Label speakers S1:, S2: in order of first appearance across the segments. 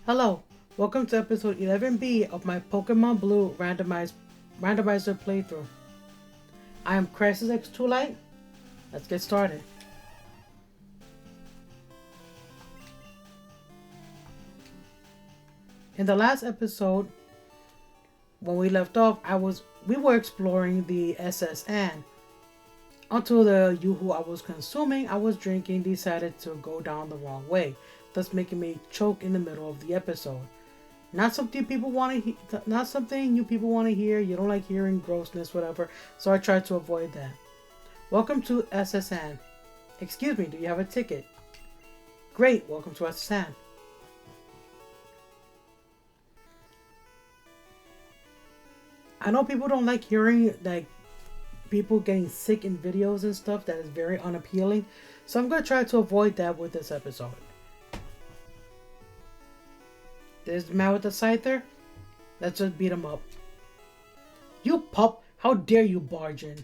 S1: Hello, welcome to episode 11B of my Pokemon Blue randomizer playthrough. I am Crisis X Too Light. Let's get started. In the last episode, when we left off, we were exploring the SSN until the Yoo-Hoo I was consuming, I was drinking, decided to go down the wrong way, thus making me choke in the middle of the episode. Not something people want to not something you people want to hear. You don't like hearing grossness, whatever. So I tried to avoid that. Welcome to SSN. Excuse me, do you have a ticket? Great, welcome to SSN. I know people don't like hearing people getting sick in videos and stuff. That is very unappealing. So I'm gonna try to avoid that with this episode. There's the man with the scyther. Let's just beat him up. You pup! How dare you barge in?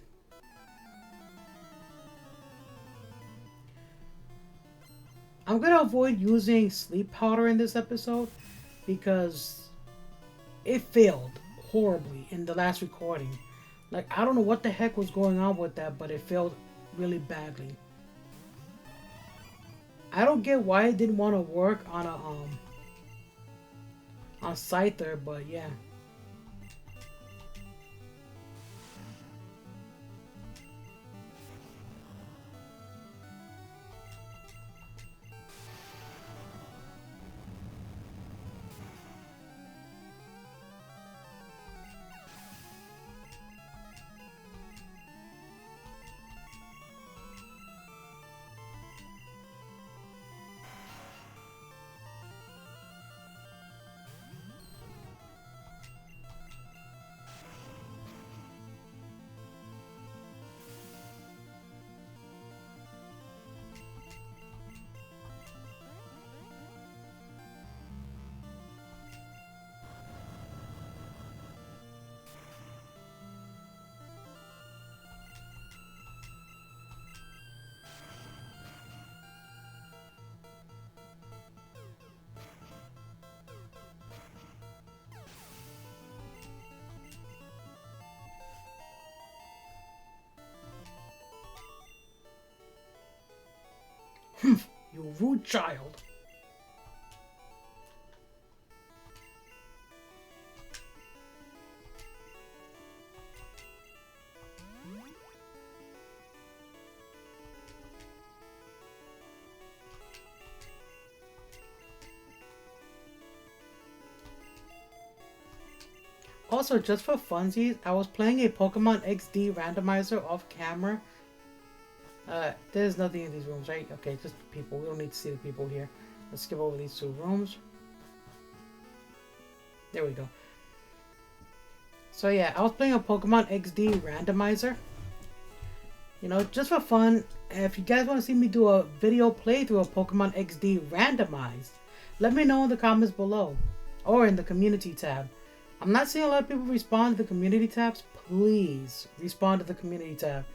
S1: I'm gonna avoid using sleep powder in this episode because it failed horribly in the last recording. Like, I don't know what the heck was going on with that, but it failed really badly. I don't get why it didn't want to work on Scyther, but yeah. You rude child. Also, just for funsies, I was playing a Pokemon XD randomizer off camera. There's nothing in these rooms, right? Okay, just people. We don't need to see the people here. Let's skip over these two rooms. There we go. So yeah, I was playing a Pokemon XD randomizer. You know, just for fun. If you guys want to see me do a video playthrough of Pokemon XD randomized, let me know in the comments below. Or in the community tab. I'm not seeing a lot of people respond to the community tabs. Please respond to the community tab.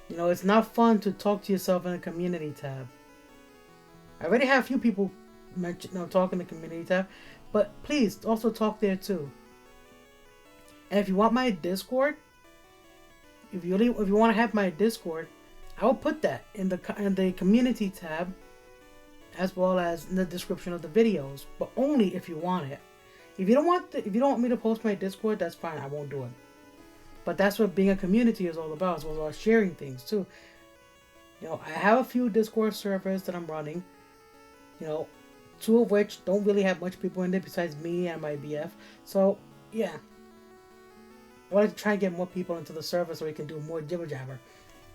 S1: You know, it's not fun to talk to yourself in a community tab. I already have a few people talk in the community tab, but please also talk there too. And if you want my Discord, if you want to have my Discord, I will put that in the community tab, as well as in the description of the videos, but only if you want it. If you don't want me to post my Discord, that's fine. I won't do it. But that's what being a community is all about. It's all about sharing things too. You know, I have a few Discord servers that I'm running. You know, two of which don't really have much people in it besides me and my BF. So yeah, I want to try and get more people into the server so we can do more jibber jabber.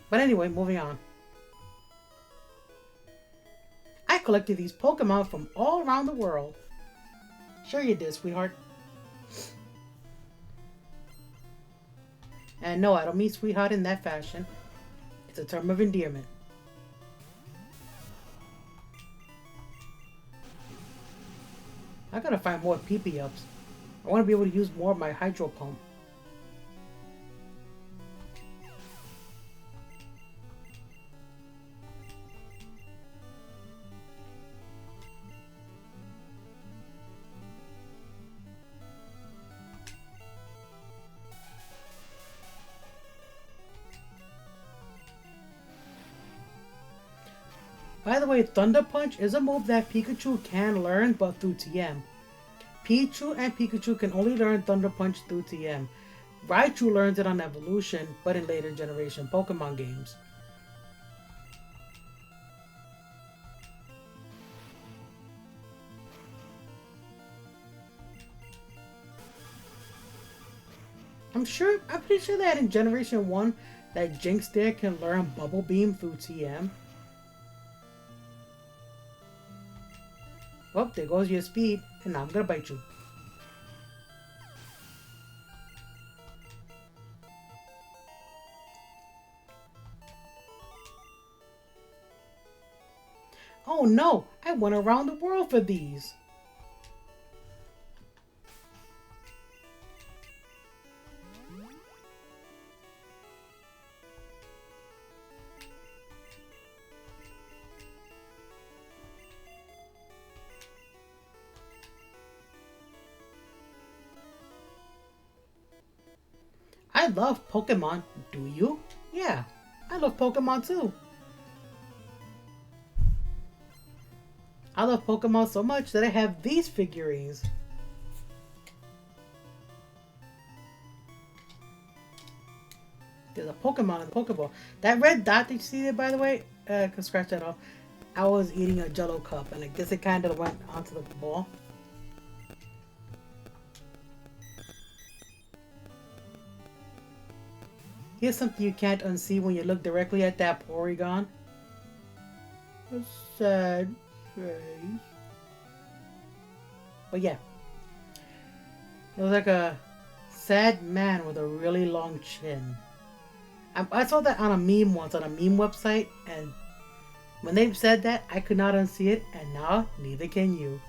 S1: But anyway, moving on. I collected these Pokemon from all around the world. Sure you did, sweetheart. And no, I don't mean sweetheart in that fashion. It's a term of endearment. I gotta find more PP ups. I want to be able to use more of my hydro pump. By the way, Thunder Punch is a move that Pikachu can learn, but through TM. Pichu and Pikachu can only learn Thunder Punch through TM. Raichu learns it on Evolution, but in later generation Pokemon games. I'm pretty sure that in Generation 1, that Jinx there can learn Bubble Beam through TM. Well, there goes your speed, and now I'm gonna bite you. Oh no, I went around the world for these. I love Pokemon. Do you? Yeah, I love Pokemon too. I love Pokemon so much that I have these figurines. There's a Pokemon in the Pokeball. That red dot that you see there, by the way, can scratch that off. I was eating a Jello cup, and I guess it kind of went onto the ball. Here's something you can't unsee when you look directly at that Porygon. A sad face. But yeah. It was like a sad man with a really long chin. I saw that on a meme once, on a meme website, and when they said that, I could not unsee it, and now neither can you.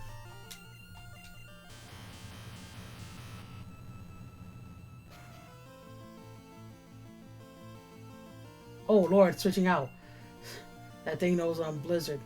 S1: Oh Lord, switching out. That thing knows I'm Blizzard.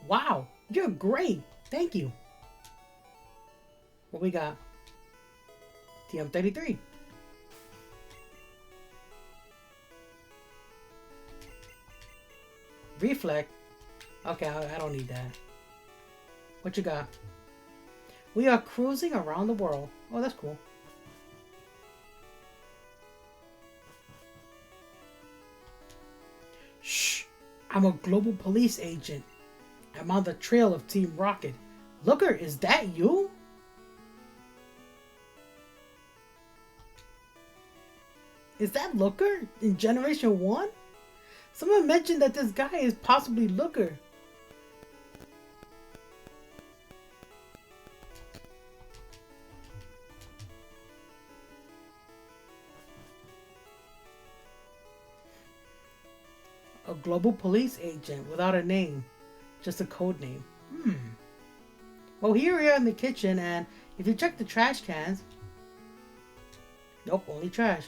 S1: Wow, you're great. Thank you. What we got? TM33. Reflect. Okay, I don't need that. What you got? We are cruising around the world. Oh, that's cool. Shh! I'm a global police agent. I'm on the trail of Team Rocket. Looker, is that you? Is that Looker in Generation 1? Someone mentioned that this guy is possibly Looker. A global police agent without a name. Just a code name. Well, here we are in the kitchen, and if you check the trash cans... Nope, only trash.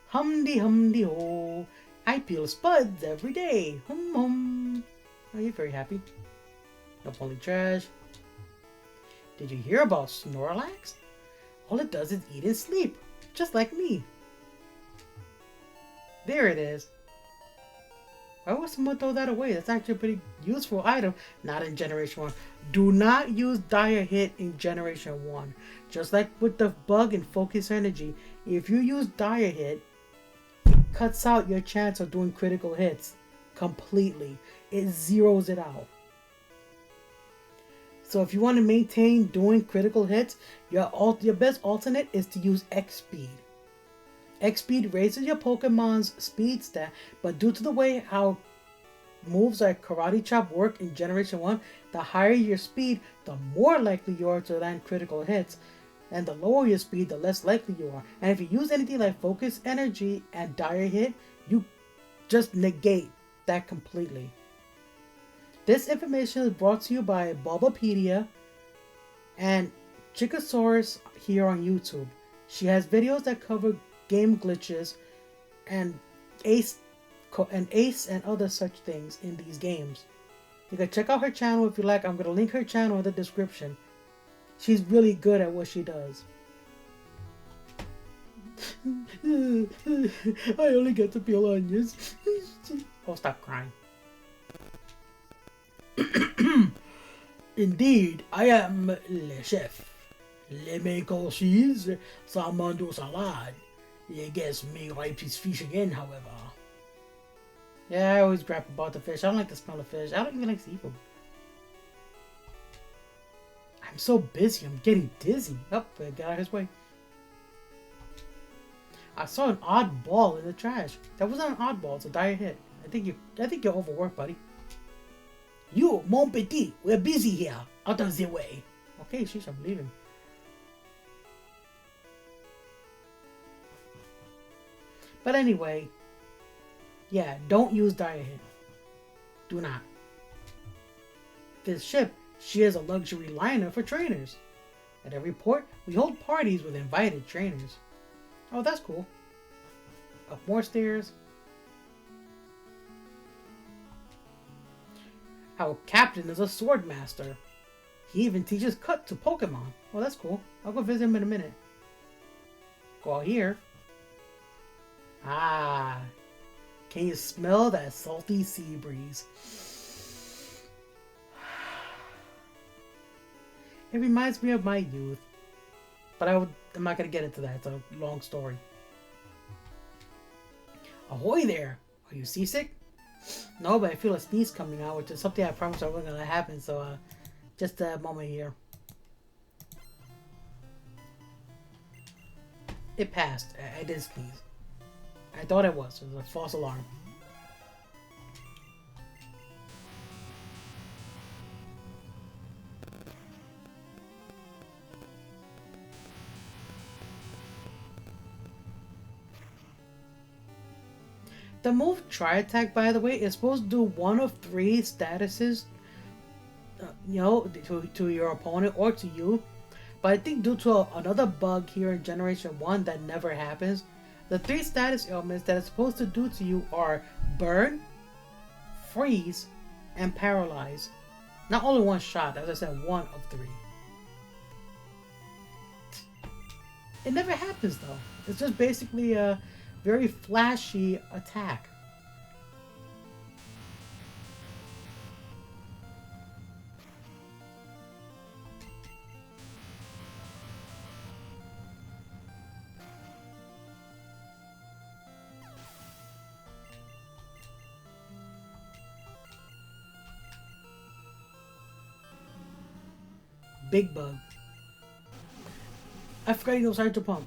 S1: Humdy humdy ho. I peel spuds every day. Hum hum. Oh, you're very happy. Nope, only trash. Did you hear about Snorlax? All it does is eat and sleep. Just like me. There it is. Why would someone throw that away? That's actually a pretty useful item. Not in Generation 1. Do not use Dire Hit in Generation 1. Just like with the bug and Focus Energy, if you use Dire Hit, it cuts out your chance of doing critical hits completely. It zeroes it out. So if you want to maintain doing critical hits, your best alternate is to use X-Speed. X-Speed raises your Pokemon's speed stat, but due to the way how moves like Karate Chop work in Generation 1, the higher your speed, the more likely you are to land critical hits. And the lower your speed, the less likely you are. And if you use anything like focus, energy, and dire hit, you just negate that completely. This information is brought to you by Bulbapedia and Chickasaurus here on YouTube. She has videos that cover game glitches and ace and other such things in these games. You can check out her channel if you like. I'm going to link her channel in the description. She's really good at what she does. I only get to peel onions. Oh, stop crying. Indeed, I am le chef. Le maker cheese, salmon du salade. You guess me like his fish again, however. Yeah, I always grab about the fish. I don't like the smell of fish. I don't even like seafood. I'm so busy, I'm getting dizzy. Oh, get out of his way. I saw an odd ball in the trash. That wasn't an odd ball, it's a dire hit. I think you're overworked, buddy. You, mon petit, we're busy here. Out of the way. Okay, sheesh, I'm leaving. But anyway, yeah, don't use dire hit. Do not. This ship shares a luxury liner for trainers. At every port, we hold parties with invited trainers. Oh, that's cool. Up more stairs. Our captain is a sword master. He even teaches cut to Pokemon. Oh, that's cool. I'll go visit him in a minute. Go out here. Ah. Can you smell that salty sea breeze? It reminds me of my youth. But I'm not going to get into that. It's a long story. Ahoy there! Are you seasick? No, but I feel a sneeze coming out, which is something I promised I wasn't going to happen. So, just a moment here. It passed. I did sneeze. I thought it was. It was a false alarm. The move Tri Attack, by the way, is supposed to do one of 3 statuses, to your opponent or to you. But I think due to another bug here in Generation 1 that never happens, the 3 status ailments that it's supposed to do to you are Burn, Freeze, and Paralyze. Not only one shot, as I said, 1 of 3. It never happens though. It's just basically a very flashy attack. Big bug. I forgot he knows how to pump.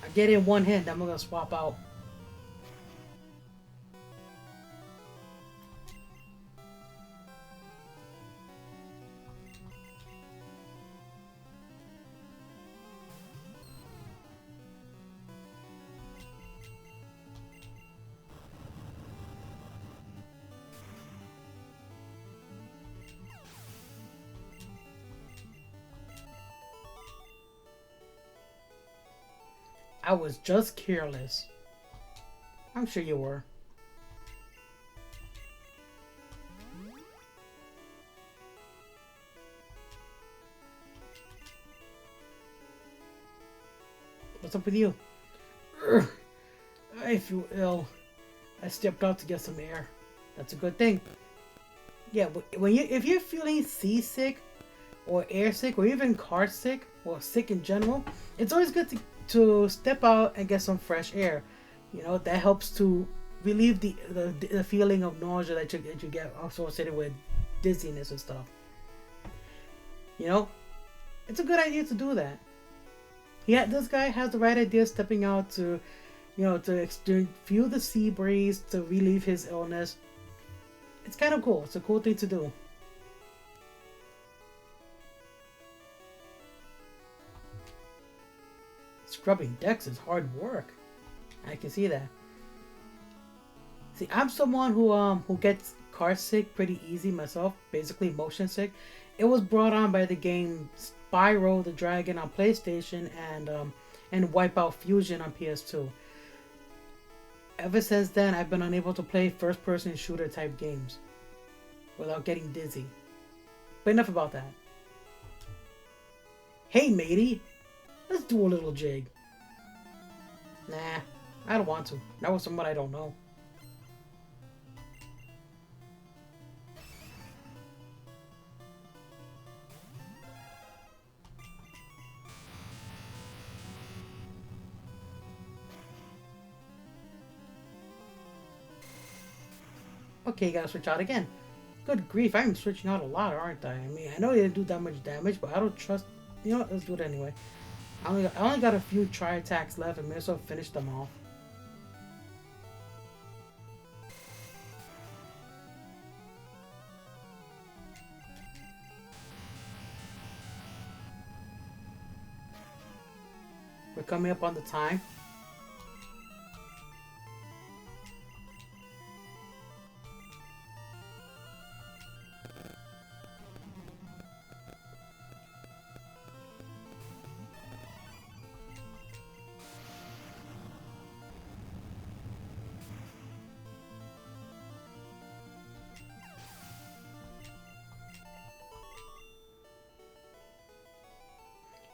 S1: I get in one hand, I'm gonna swap out. I was just careless. I'm sure you were. What's up with you? Urgh. I feel ill. I stepped out to get some air. That's a good thing. Yeah, but if you're feeling seasick or airsick or even car sick or sick in general, it's always good to step out and get some fresh air. You know, that helps to relieve the feeling of nausea that you get associated with dizziness and stuff. You know, it's a good idea to do that. Yeah, this guy has the right idea, stepping out to, to feel the sea breeze, to relieve his illness. It's kind of cool. It's a cool thing to do. Scrubbing decks is hard work. I can see that. See, I'm someone who gets car sick pretty easy myself, basically motion sick. It was brought on by the game Spyro the Dragon on PlayStation and Wipeout Fusion on PS2. Ever since then, I've been unable to play first-person shooter type games without getting dizzy. But enough about that. Hey, matey, let's do a little jig. Nah, I don't want to. Not with someone I don't know. Okay, gotta switch out again. Good grief, I'm switching out a lot, aren't I? I mean, I know they didn't do that much damage, but I don't trust... You know what, let's do it anyway. I only got a few tri-attacks left, and may as well finish them off. We're coming up on the time.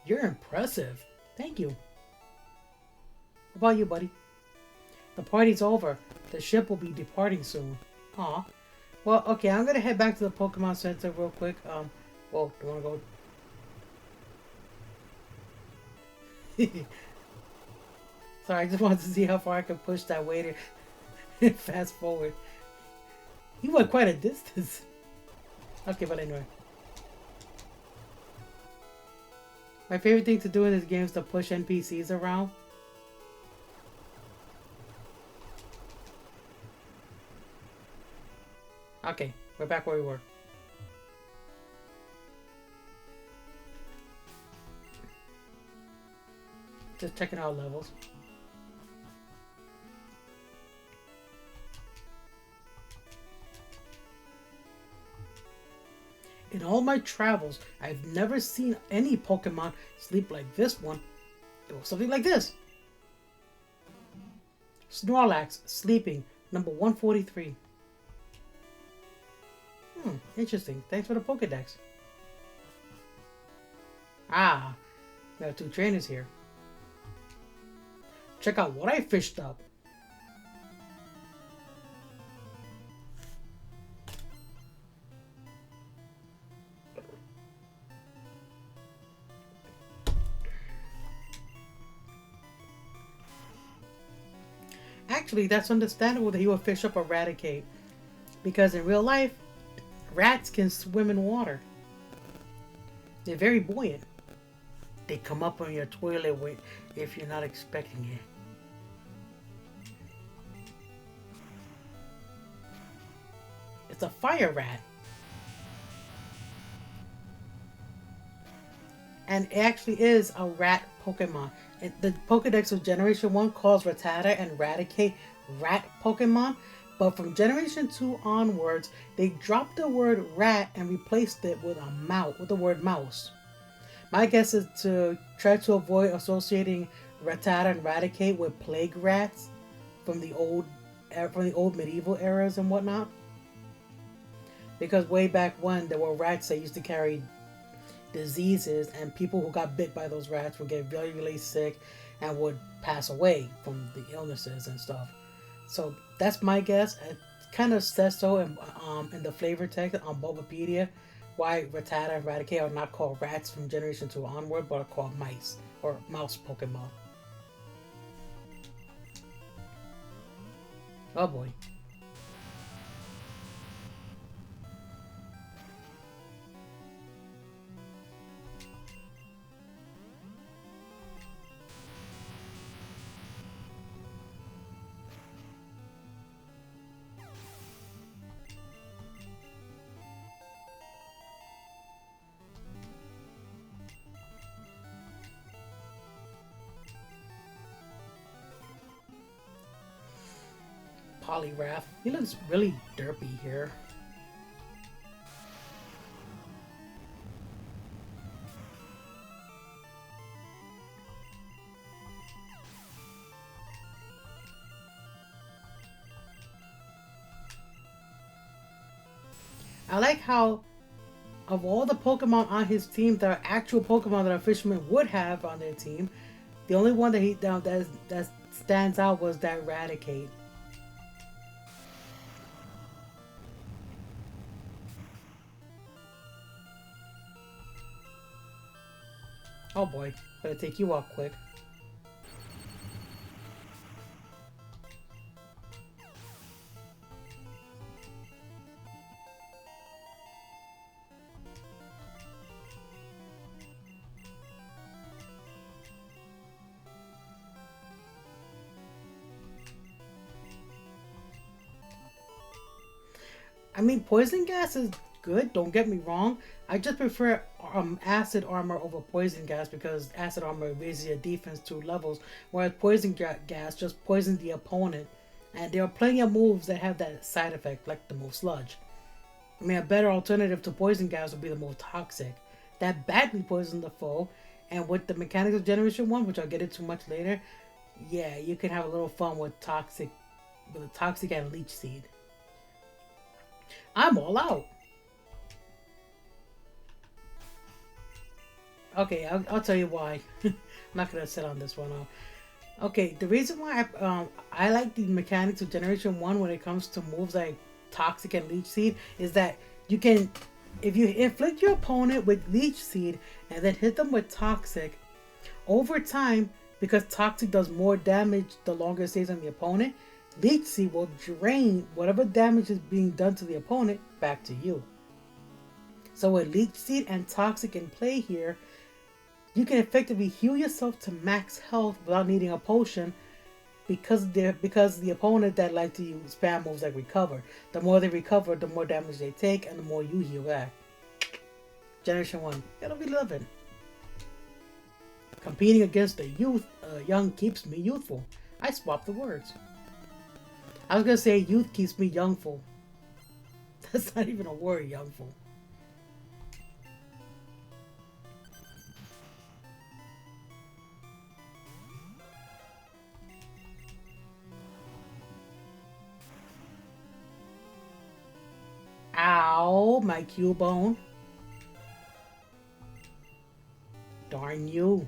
S1: You're impressive. Thank you. How about you, buddy? The party's over. The ship will be departing soon. Aw. Well, okay, I'm gonna head back to the Pokemon Center real quick. Well, do you wanna go? Sorry, I just wanted to see how far I can push that waiter. Fast forward. He went quite a distance. Okay, but anyway. My favorite thing to do in this game is to push NPCs around. Okay, we're back where we were. Just checking out levels. In all my travels, I've never seen any Pokemon sleep like this one. It was something like this. Snorlax, sleeping, number 143. Interesting. Thanks for the Pokedex. Ah, we have 2 trainers here. Check out what I fished up. Actually, that's understandable that he would fish up Eradicate. Because in real life, rats can swim in water. They're very buoyant. They come up on your toilet if you're not expecting it. It's a fire rat. And it actually is a rat Pokemon. The Pokedex of Generation 1 calls Rattata and Raticate rat Pokemon, but from Generation 2 onwards, they dropped the word rat and replaced it with the word mouse. My guess is to try to avoid associating Rattata and Raticate with plague rats from the old medieval eras and whatnot. Because way back when, there were rats that used to carry diseases, and people who got bit by those rats would get really, really sick and would pass away from the illnesses and stuff. So that's my guess. It kind of says so in the flavor text on Bulbapedia, why Rattata and Raticate are not called rats from Generation 2 onward, but are called mice or mouse Pokemon. Oh boy. Polyrath. He looks really derpy here. I like how, of all the Pokemon on his team that are actual Pokemon that a fisherman would have on their team, the only one that stands out was that Raticate. Oh boy, better take you out quick. I mean, poison gas is good, don't get me wrong. I just prefer acid armor over poison gas because acid armor raises your defense 2 levels, whereas gas just poisons the opponent. And there are plenty of moves that have that side effect, like the move Sludge. I mean, a better alternative to poison gas would be the move Toxic. That badly poisons the foe, and with the mechanics of Generation 1, which I'll get into much later, yeah, you can have a little fun with a Toxic and Leech Seed. I'm all out. Okay, I'll tell you why. I'm not gonna sit on this one. Okay, the reason why I like the mechanics of Generation 1 when it comes to moves like Toxic and Leech Seed is that you can, if you inflict your opponent with Leech Seed and then hit them with Toxic, over time, because Toxic does more damage the longer it stays on the opponent, Leech Seed will drain whatever damage is being done to the opponent back to you. So with Leech Seed and Toxic in play here, you can effectively heal yourself to max health without needing a potion because the opponent that like to use spam moves like Recover. The more they recover, the more damage they take and the more you heal back. Generation 1, it'll be loving. Competing against the young keeps me youthful. I swapped the words. I was gonna say youth keeps me youngful. That's not even a word, youngful. Ow, my Cubone. Darn you.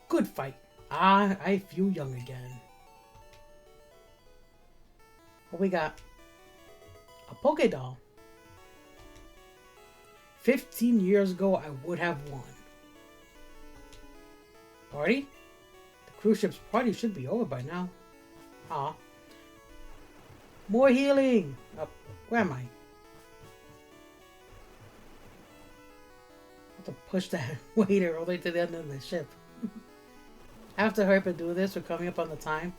S1: Good fight. I feel young again. What we got? A Pokédoll. 15 years ago, I would have won. Party? The cruise ship's party should be over by now. Ah. More healing! Where am I? I have to push that waiter all the way to the end of the ship. I have to hurry up and do this. We're coming up on the time.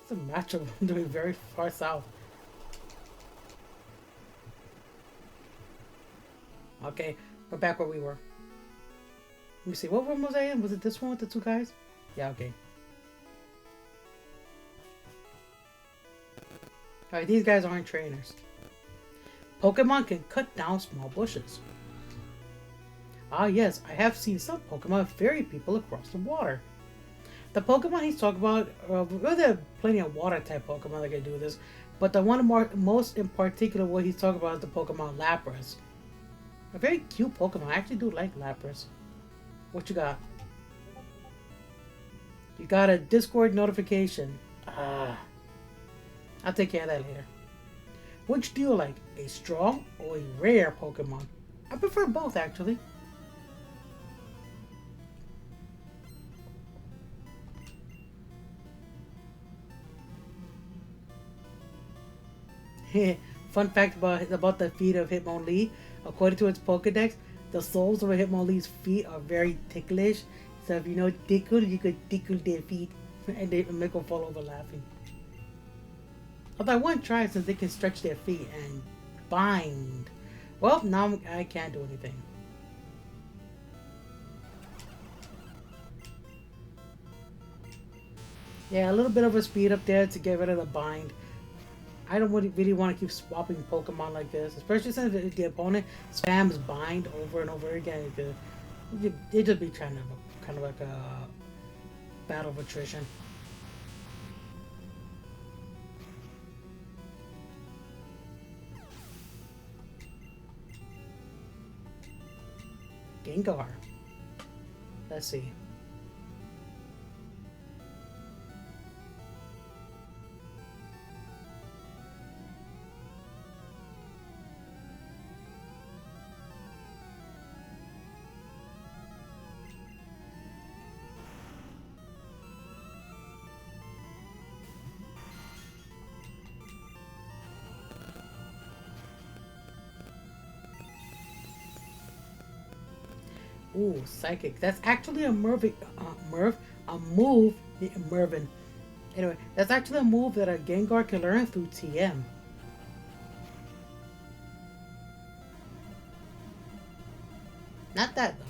S1: It's a matchup doing very far south. Okay, we're back where we were. Let me see, what room was I in? Was it this one with the 2 guys? Yeah, okay. Alright, these guys aren't trainers. Pokemon can cut down small bushes. Ah yes, I have seen some Pokemon ferry people across the water. The Pokemon he's talking about, well, there are plenty of water type Pokemon that can do this, but the one most in particular what he's talking about is the Pokemon Lapras. A very cute Pokemon. I actually do like Lapras. What you got? You got a Discord notification. I'll take care of that later. Which do you like, a strong or a rare Pokemon? I prefer both, actually. Fun fact about the feet of Hitmonlee. According to its Pokedex, the soles of a Hitmonlee's feet are very ticklish. So if you know tickle, you could tickle their feet and they make them fall over laughing. Although I want to try since they can stretch their feet and bind. Well, now I can't do anything. Yeah, a little bit of a speed up there to get rid of the bind. I don't really want to keep swapping Pokemon like this, especially since the opponent spams bind over and over again. They just be trying to kind of like a battle of attrition. Gengar. Let's see. Ooh, Psychic. That's actually a move, Mervin. Anyway, that's actually a move that a Gengar can learn through TM. Not that though.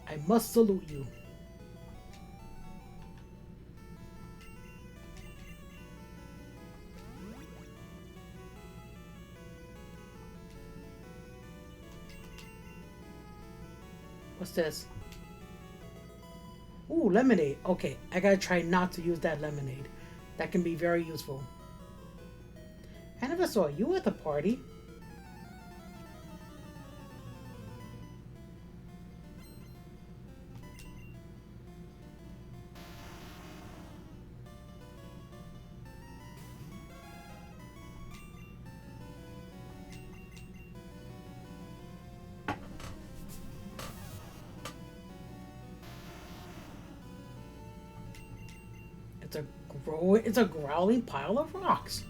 S1: I must salute you. What's this? Ooh, lemonade. Okay, I gotta try not to use that lemonade. That can be very useful. I never saw you at the party. It's a growling pile of rocks.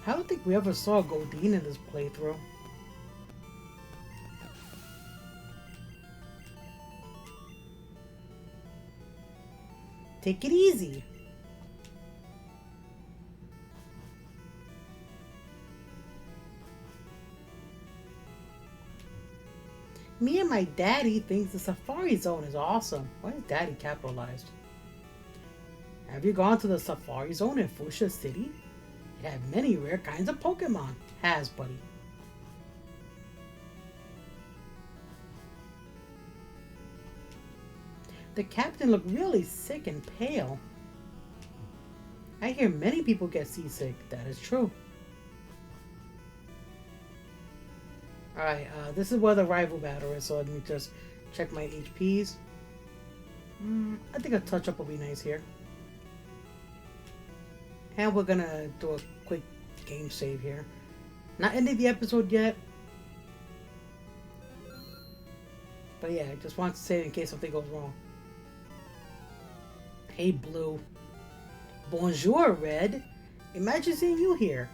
S1: I don't think we ever saw Goldeen in this playthrough. Take it easy. Me and my daddy thinks the Safari Zone is awesome. Why is daddy capitalized? Have you gone to the Safari Zone in Fuchsia City? It had many rare kinds of Pokemon. Has, buddy. The captain looked really sick and pale. I hear many people get seasick. That is true. Alright, this is where the rival battle is, so let me just check my HPs. I think a touch-up will be nice here. And we're gonna do a quick game save here. Not ending the episode yet. But yeah, I just want to save in case something goes wrong. Hey, Blue. Bonjour, Red. Imagine seeing you here.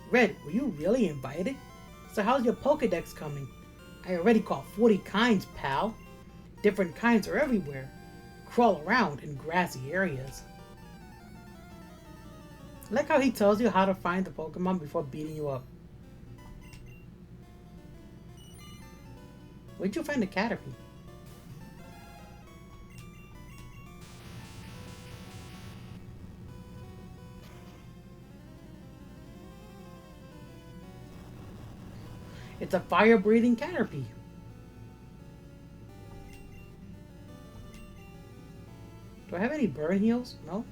S1: Red, were you really invited? So how's your Pokedex coming? I already caught 40 kinds, pal. Different kinds are everywhere. Crawl around in grassy areas. I like how he tells you how to find the Pokemon before beating you up. Where'd you find the Caterpie? It's a fire-breathing Caterpie. Do I have any burn heals? No?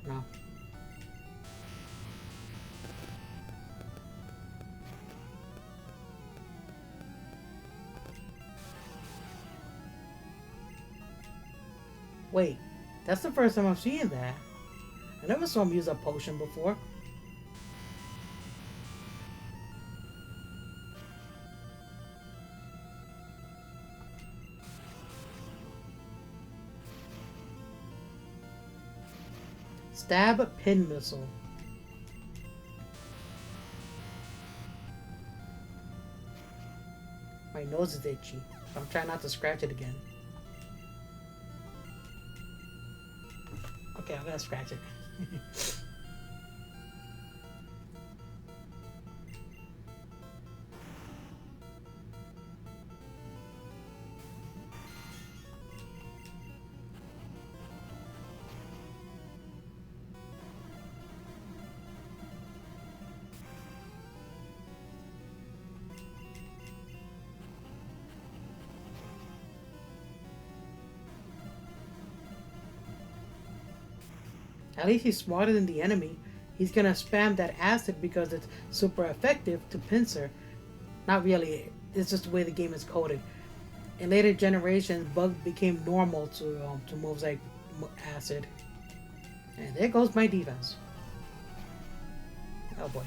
S1: No. Wait, that's the first time I'm seeing that. I never saw him use a potion before. Stab pin missile. My nose is itchy. I'm trying not to scratch it again. Okay, I'm gonna scratch it. At least he's smarter than the enemy. He's gonna spam that acid because it's super effective to pincer. Not really. It's just the way the game is coded. In later generations, Bug became normal to moves like acid. And there goes my defense. Oh boy.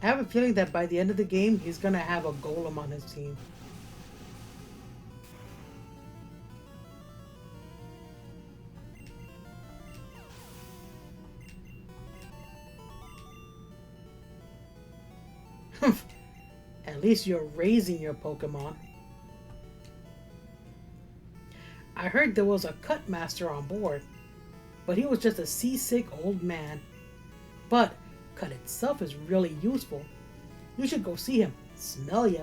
S1: I have a feeling that by the end of the game, he's gonna have a golem on his team. At least you're raising your Pokemon. I heard there was a cut master on board, but he was just a seasick old man. But cut itself is really useful. You should go see him. Smell ya.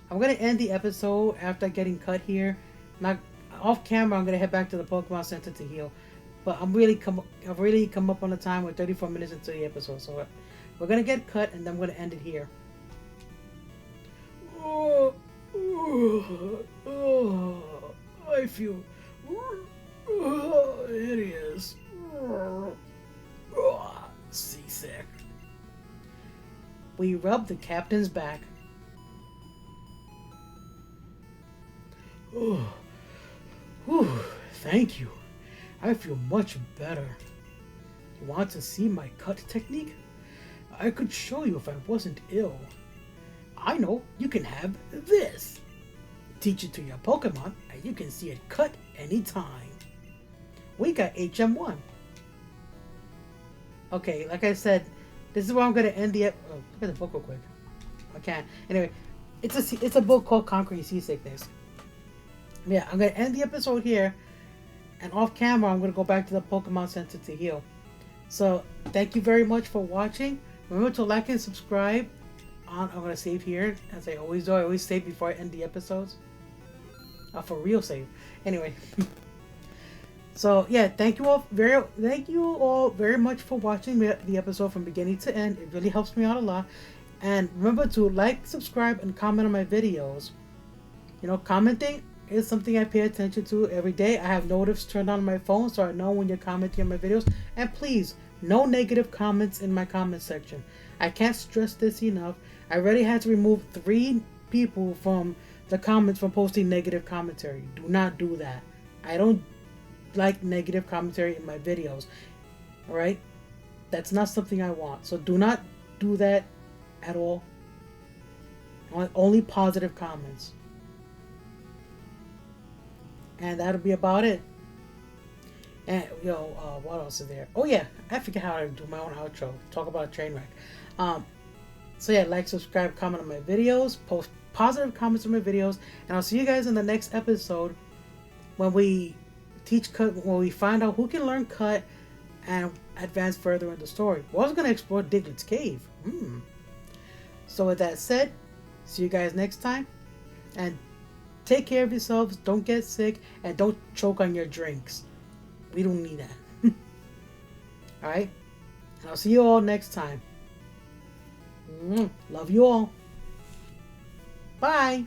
S1: I'm gonna end the episode after getting cut here. Not off camera. I'm gonna head back to the Pokemon Center to heal. But I've really come up on the time. We're 34 minutes into the episode, so we're gonna get cut, and then I'm gonna end it here. I feel hideous. Seasick. We rub the captain's back. Thank you. I feel much better. You want to see my cut technique? I could show you if I wasn't ill. I know, you can have this. Teach it to your Pokemon, and you can see it cut anytime. We got HM1. Okay, like I said, this is where I'm gonna end the. Oh, look at the book real quick. I can't. Anyway, it's a book called Conquering Seasickness. Yeah, I'm gonna end the episode here, and off camera, I'm gonna go back to the Pokemon Center to heal. So, thank you very much for watching. Remember to like and subscribe. I'm gonna save here, as I always do. I always save before I end the episodes. For real save. Anyway. So yeah, thank you all very much for watching the episode from beginning to end. It really helps me out a lot. And remember to like, subscribe, and comment on my videos. You know, commenting is something I pay attention to every day. I have notifs turned on my phone, so I know when you're commenting on my videos. And please, no negative comments in my comment section. I can't stress this enough. I already had to remove 3 people from the comments from posting negative commentary. Do not do that. I don't like negative commentary in my videos. Alright? That's not something I want. So do not do that at all. Only positive comments. And that'll be about it. And what else is there? Oh yeah, I forget how to do my own outro. Talk about a train wreck. So yeah, like, subscribe, comment on my videos, post positive comments on my videos, and I'll see you guys in the next episode when we teach cut. When we find out who can learn cut and advance further in the story. We're also gonna explore Diglett's cave. So with that said, see you guys next time, and take care of yourselves. Don't get sick, and don't choke on your drinks. We don't need that. Alright? And I'll see you all next time. Love you all. Bye.